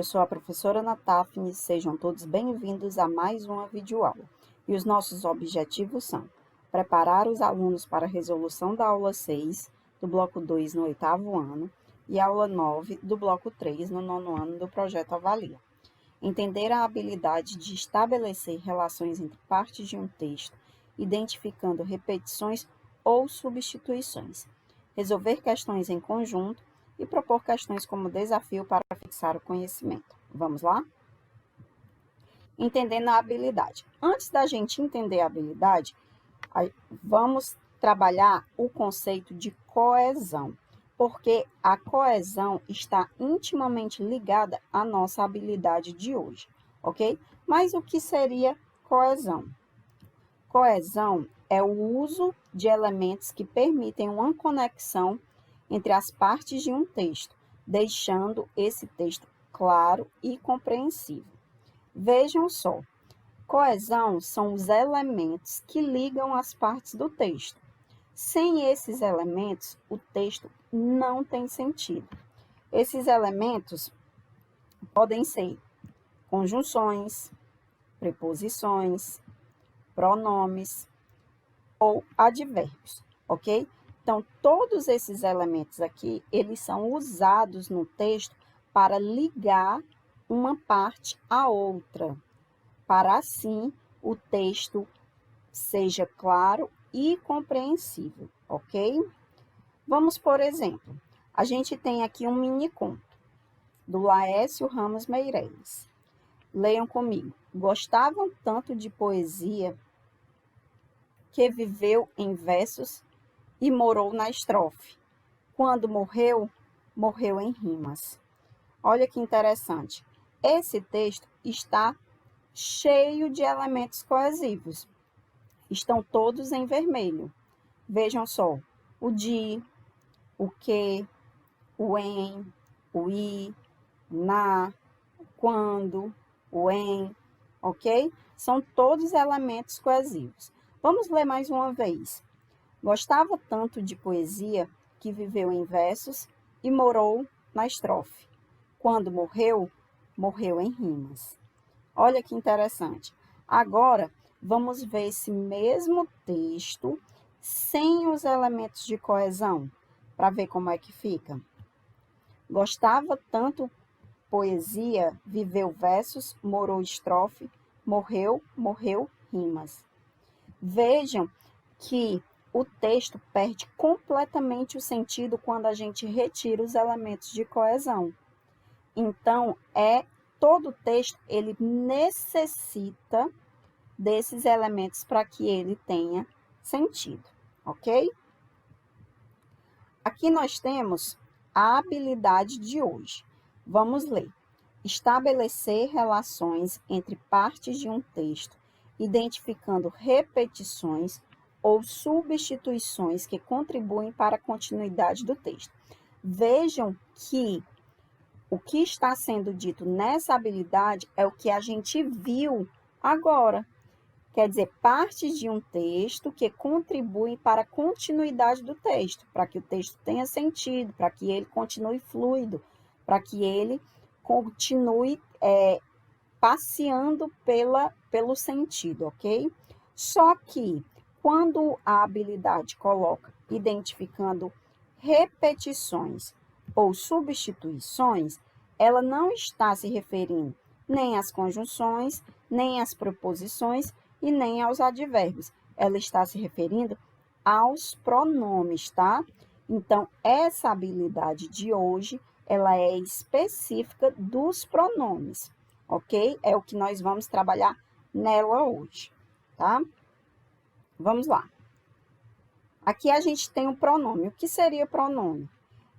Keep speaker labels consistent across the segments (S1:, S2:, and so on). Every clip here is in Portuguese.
S1: sou a professora Natafne, sejam todos bem-vindos a mais uma videoaula. E os nossos objetivos são preparar os alunos para a resolução da aula 6 do bloco 2 no 8º ano e aula 9 do bloco 3 no 9º ano do projeto Avalia. Entender a habilidade de estabelecer relações entre partes de um texto, identificando repetições ou substituições. Resolver questões em conjunto e propor questões como desafio para fixar o conhecimento. Vamos lá? Entendendo a habilidade. Antes da gente entender a habilidade, vamos trabalhar o conceito de coesão, porque a coesão está intimamente ligada à nossa habilidade de hoje, ok? Mas o que seria coesão? Coesão é o uso de elementos que permitem uma conexão entre as partes de um texto, deixando esse texto claro e compreensível. Vejam só, coesão são os elementos que ligam as partes do texto. Sem esses elementos, o texto não tem sentido. Esses elementos podem ser conjunções, preposições, pronomes ou advérbios, ok? Então, todos esses elementos aqui, eles são usados no texto para ligar uma parte à outra, para assim o texto seja claro e compreensível, ok? Vamos, por exemplo, a gente tem aqui um mini conto do Laércio Ramos Meireles. Leiam comigo. Gostavam tanto de poesia que viveu em versos e morou na estrofe. Quando morreu, morreu em rimas. Olha que interessante. Esse texto está cheio de elementos coesivos. Estão todos em vermelho. Vejam só, o de, o que, o em, o i, na, quando, o em, ok? São todos elementos coesivos. Vamos ler mais uma vez. Gostava tanto de poesia que viveu em versos e morou na estrofe. Quando morreu, morreu em rimas. Olha que interessante. Agora, vamos ver esse mesmo texto sem os elementos de coesão, para ver como é que fica. Gostava tanto poesia, viveu versos, morou estrofe, morreu, morreu rimas. Vejam que o texto perde completamente o sentido quando a gente retira os elementos de coesão. Então, todo o texto, ele necessita desses elementos para que ele tenha sentido, ok? Aqui nós temos a habilidade de hoje. Vamos ler. Estabelecer relações entre partes de um texto, identificando repetições ou substituições que contribuem para a continuidade do texto. Vejam que o que está sendo dito nessa habilidade é o que a gente viu agora. Quer dizer, partes de um texto que contribuem para a continuidade do texto, para que o texto tenha sentido, para que ele continue fluido, para que ele continue passeando pelo sentido, ok? Só que, quando a habilidade coloca identificando repetições ou substituições, ela não está se referindo nem às conjunções, nem às preposições e nem aos advérbios. Ela está se referindo aos pronomes, tá? Então, essa habilidade de hoje, ela é específica dos pronomes, ok? É o que nós vamos trabalhar nela hoje, tá? Vamos lá. Aqui a gente tem um pronome. O que seria pronome?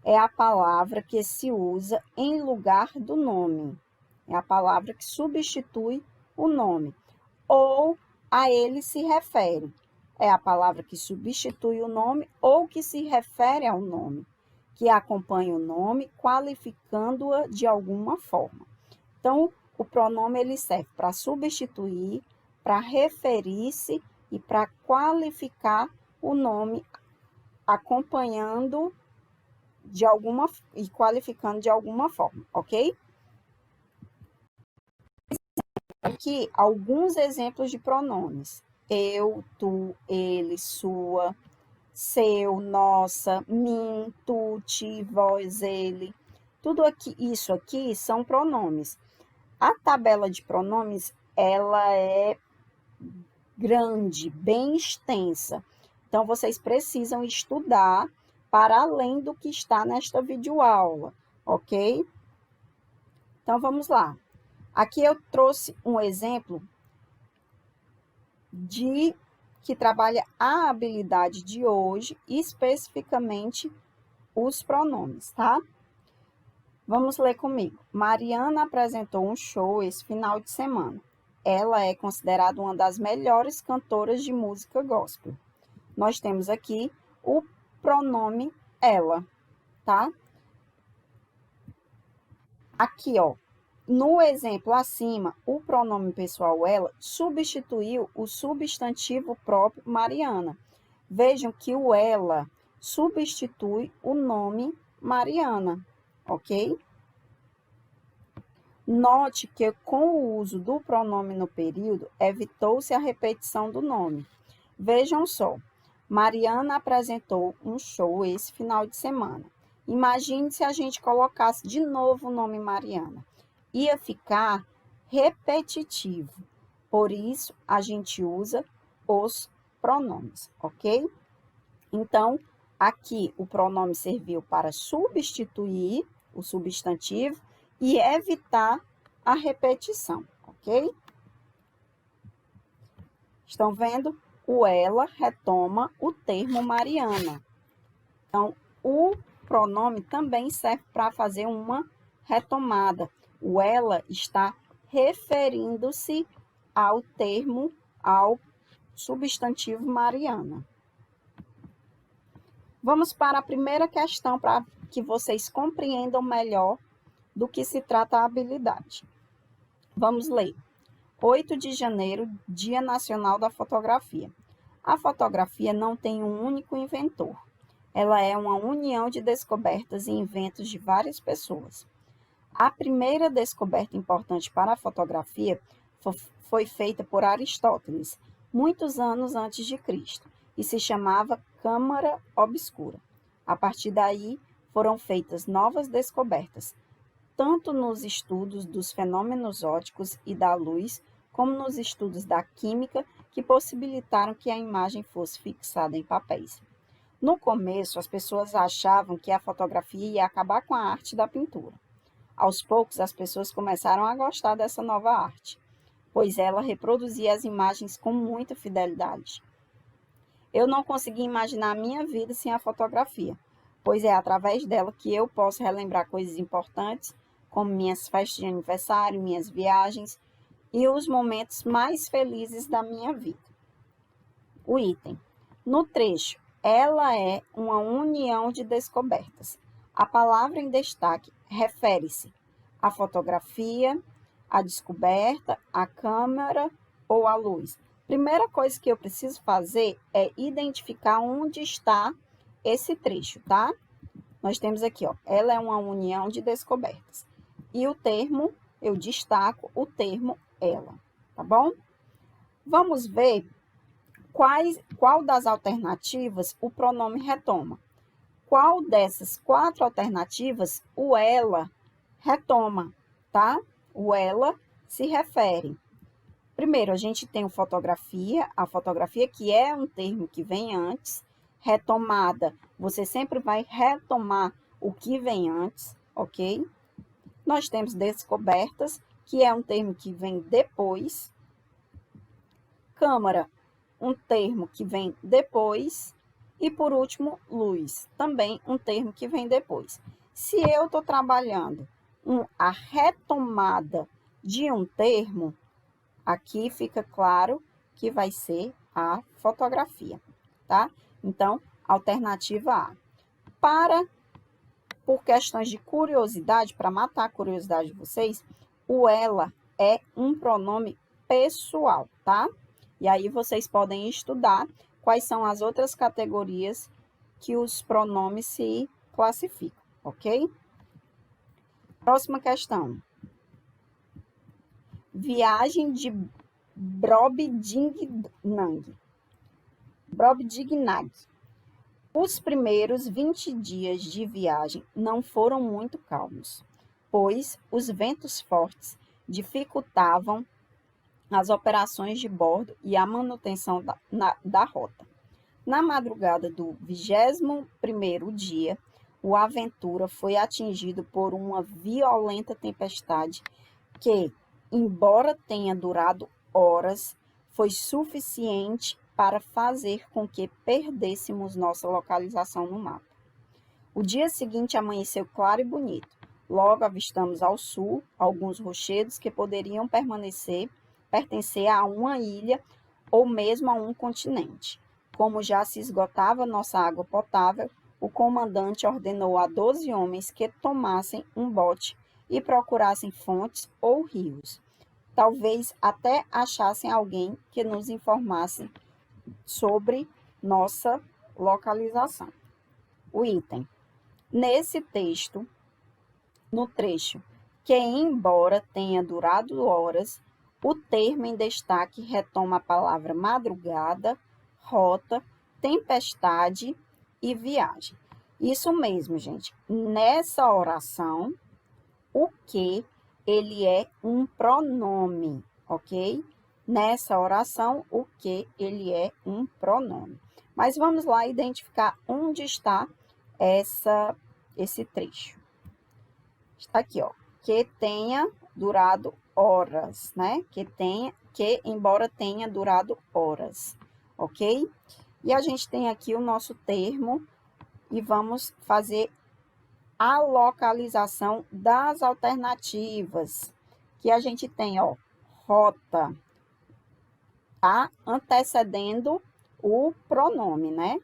S1: É a palavra que se usa em lugar do nome. É a palavra que substitui o nome. Ou a ele se refere. É a palavra que substitui o nome ou que se refere ao nome, que acompanha o nome, qualificando-a de alguma forma. Então, o pronome ele serve para substituir, para referir-se e para qualificar o nome, acompanhando e qualificando de alguma forma, ok? Aqui, alguns exemplos de pronomes. Eu, tu, ele, sua, seu, nossa, mim, tu, ti, vós, ele. Tudo aqui, isso aqui são pronomes. A tabela de pronomes, ela é grande, bem extensa. Então, vocês precisam estudar para além do que está nesta videoaula, ok? Então, vamos lá. Aqui eu trouxe um exemplo de que trabalha a habilidade de hoje, especificamente os pronomes, tá? Vamos ler comigo. Mariana apresentou um show esse final de semana. Ela é considerada uma das melhores cantoras de música gospel. Nós temos aqui o pronome ela, tá? Aqui, ó, no exemplo acima, o pronome pessoal ela substituiu o substantivo próprio Mariana. Vejam que o ela substitui o nome Mariana, ok? Note que com o uso do pronome no período, evitou-se a repetição do nome. Vejam só, Mariana apresentou um show esse final de semana. Imagine se a gente colocasse de novo o nome Mariana. Ia ficar repetitivo. Por isso, a gente usa os pronomes, ok? Então, aqui o pronome serviu para substituir o substantivo e evitar a repetição, ok? Estão vendo? O ela retoma o termo Mariana. Então, o pronome também serve para fazer uma retomada. O ela está referindo-se ao termo, ao substantivo Mariana. Vamos para a primeira questão para que vocês compreendam melhor do que se trata a habilidade. Vamos ler. 8 de janeiro, Dia Nacional da Fotografia. A fotografia não tem um único inventor. Ela é uma união de descobertas e inventos de várias pessoas. A primeira descoberta importante para a fotografia foi feita por Aristóteles, muitos anos antes de Cristo, e se chamava câmara obscura. A partir daí, foram feitas novas descobertas, tanto nos estudos dos fenômenos ópticos e da luz, como nos estudos da química, que possibilitaram que a imagem fosse fixada em papéis. No começo, as pessoas achavam que a fotografia ia acabar com a arte da pintura. Aos poucos, as pessoas começaram a gostar dessa nova arte, pois ela reproduzia as imagens com muita fidelidade. Eu não consegui imaginar a minha vida sem a fotografia, pois é através dela que eu posso relembrar coisas importantes, como minhas festas de aniversário, minhas viagens e os momentos mais felizes da minha vida. O item. No trecho, ela é uma união de descobertas. A palavra em destaque refere-se à fotografia, à descoberta, à câmera ou à luz. Primeira coisa que eu preciso fazer é identificar onde está esse trecho, tá? Nós temos aqui, ó, ela é uma união de descobertas. E o termo, eu destaco o termo ela, tá bom? Vamos ver qual das alternativas o pronome retoma. Qual dessas 4 alternativas o ela retoma, tá? O ela se refere. Primeiro, a gente tem a fotografia que é um termo que vem antes, retomada, você sempre vai retomar o que vem antes, ok? Nós temos descobertas, que é um termo que vem depois. Câmara, um termo que vem depois. E, por último, luz, também um termo que vem depois. Se eu estou trabalhando a retomada de um termo, aqui fica claro que vai ser a fotografia, tá? Então, alternativa A. Por questões de curiosidade, para matar a curiosidade de vocês, o ela é um pronome pessoal, tá? E aí vocês podem estudar quais são as outras categorias que os pronomes se classificam, ok? Próxima questão. Viagem de Brobdingnag. Brobdingnag. Os primeiros 20 dias de viagem não foram muito calmos, pois os ventos fortes dificultavam as operações de bordo e a manutenção da rota. Na madrugada do 21º dia, o Aventura foi atingido por uma violenta tempestade que, embora tenha durado horas, foi suficiente para fazer com que perdêssemos nossa localização no mapa. O dia seguinte amanheceu claro e bonito. Logo avistamos ao sul alguns rochedos que poderiam pertencer a uma ilha ou mesmo a um continente. Como já se esgotava nossa água potável, o comandante ordenou a 12 homens que tomassem um bote e procurassem fontes ou rios. Talvez até achassem alguém que nos informasse sobre nossa localização. O item. Nesse texto, no trecho, que embora tenha durado horas, o termo em destaque retoma a palavra madrugada, rota, tempestade e viagem. Isso mesmo, gente. Nessa oração, o que ele é um pronome, ok? Nessa oração, o que ele é um pronome. Mas vamos lá identificar onde está esse trecho. Está aqui, ó. Que tenha durado horas, né? Que embora tenha durado horas, ok? E a gente tem aqui o nosso termo e vamos fazer a localização das alternativas, que a gente tem, ó, rota, tá? Antecedendo o pronome, né?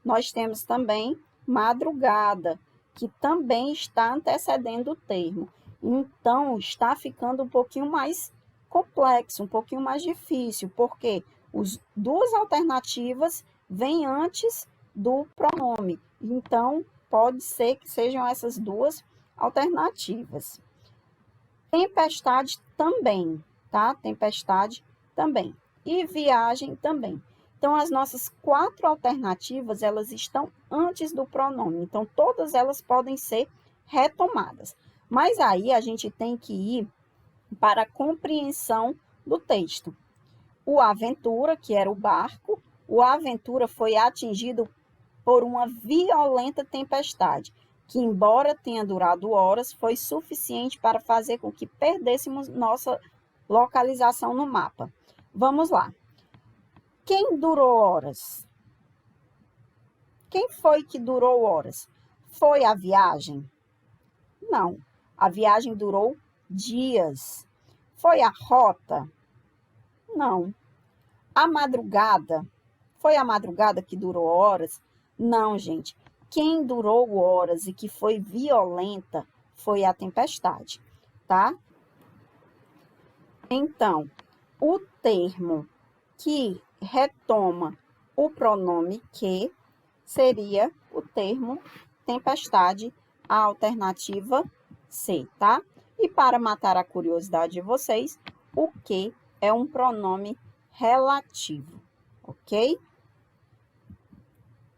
S1: Nós temos também madrugada, que também está antecedendo o termo. Então, está ficando um pouquinho mais complexo, um pouquinho mais difícil, porque duas alternativas vêm antes do pronome. Então, pode ser que sejam essas duas alternativas. Tempestade também, tá? Tempestade também. E viagem também. Então, as nossas 4 alternativas, elas estão antes do pronome. Então, todas elas podem ser retomadas. Mas aí, a gente tem que ir para a compreensão do texto. O Aventura, que era o barco, o Aventura foi atingido por uma violenta tempestade, que, embora tenha durado horas, foi suficiente para fazer com que perdêssemos nossa localização no mapa. Vamos lá. Quem durou horas? Quem foi que durou horas? Foi a viagem? Não. A viagem durou dias. Foi a rota? Não. A madrugada? Foi a madrugada que durou horas? Não, gente. Quem durou horas e que foi violenta foi a tempestade, tá? Então, o termo que retoma o pronome que seria o termo tempestade, a alternativa C, tá? E para matar a curiosidade de vocês, o que é um pronome relativo, ok?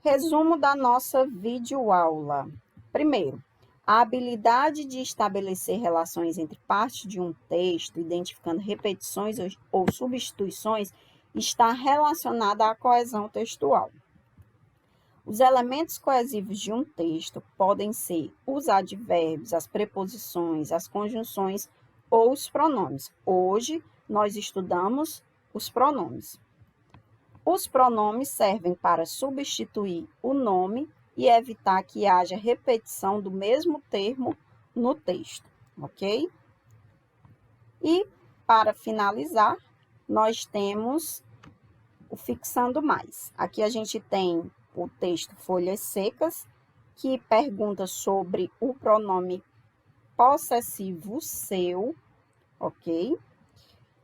S1: Resumo da nossa videoaula. Primeiro, a habilidade de estabelecer relações entre partes de um texto, identificando repetições ou substituições, está relacionada à coesão textual. Os elementos coesivos de um texto podem ser os advérbios, as preposições, as conjunções ou os pronomes. Hoje, nós estudamos os pronomes. Os pronomes servem para substituir o nome e evitar que haja repetição do mesmo termo no texto, ok? E, para finalizar, nós temos o fixando mais. Aqui a gente tem o texto Folhas Secas, que pergunta sobre o pronome possessivo seu, ok?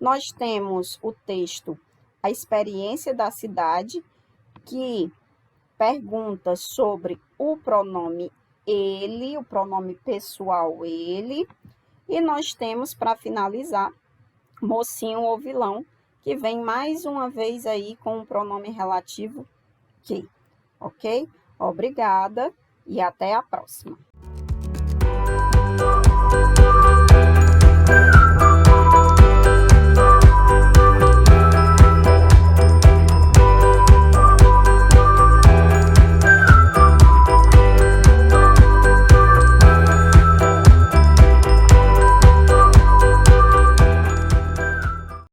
S1: Nós temos o texto A Experiência da Cidade, que pergunta sobre o pronome ele, o pronome pessoal ele. E nós temos, para finalizar, mocinho ou vilão, que vem mais uma vez aí com o pronome relativo que, ok? Obrigada e até a próxima.